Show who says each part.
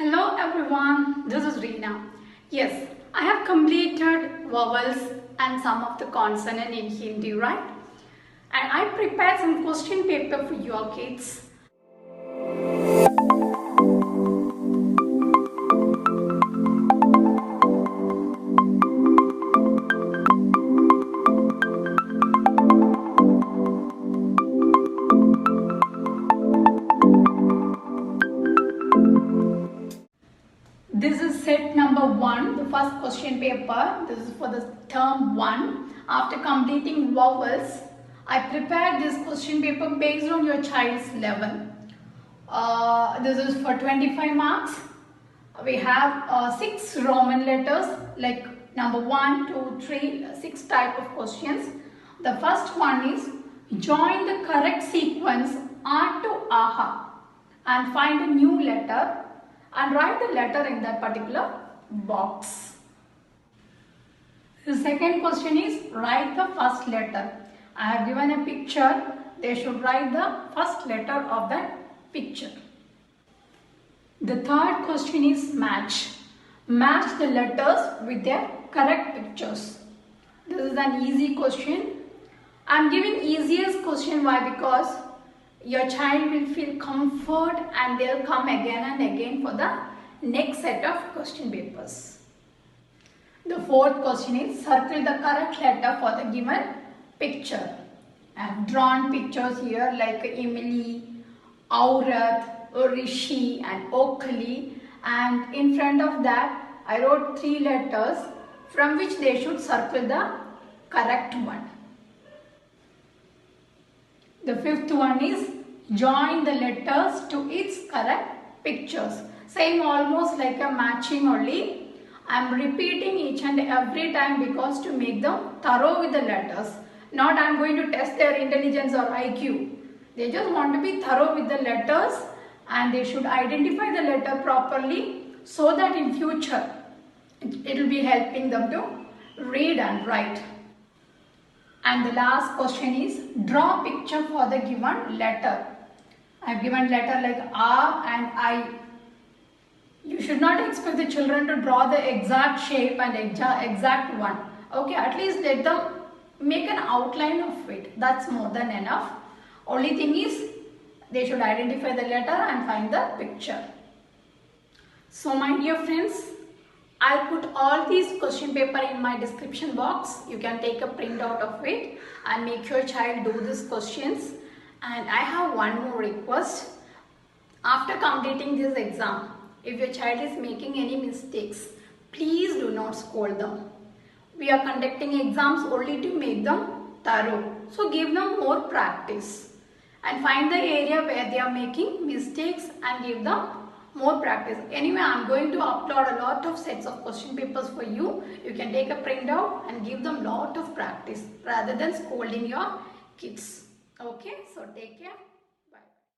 Speaker 1: Hello everyone, this is Reena. Yes, I have completed vowels and some of the consonant in Hindi, right? And I prepared some question paper for your kids. This is set number 1, the first question paper. This is for the term 1. After completing vowels, I prepared this question paper based on your child's level. This is for 25 marks. We have 6 Roman letters like number 1, 2, 3, 6 type of questions. The first one is join the correct sequence A to AHA and find a new letter and write the letter in that particular box. The second question is write the first letter. I have given a picture. They should write the first letter of that picture. The third question is match. Match the letters with their correct pictures. This is an easy question. I am giving easiest question. Why? Because your child will feel comfort and they'll come again and again for the next set of question papers. The fourth question is circle the correct letter for the given picture. I have drawn pictures here like Emily, Aurat, Rishi and Oakley, and in front of that I wrote 3 letters from which they should circle the correct one. The fifth one is join the letters to its correct pictures. Same almost like a matching only. I am repeating each and every time because to make them thorough with the letters. Not I am going to test their intelligence or IQ. They just want to be thorough with the letters and they should identify the letter properly so that in future it will be helping them to read and write. And the last question is draw picture for the given letter. I have given letter like A and I. You should not expect the children to draw the exact shape and exact one. Okay, at least let them make an outline of it. That's more than enough. Only thing is they should identify the letter and find the picture. So my dear friends, I'll put all these question paper in my description box. You can take a printout of it and make your child do these questions. And I have one more request. After completing this exam, if your child is making any mistakes, please do not scold them. We are conducting exams only to make them thorough. So give them more practice and find the area where they are making mistakes and give them more practice. Anyway, I am going to upload a lot of sets of question papers for you. You can take a printout and give them lot of practice rather than scolding your kids. Okay, so take care.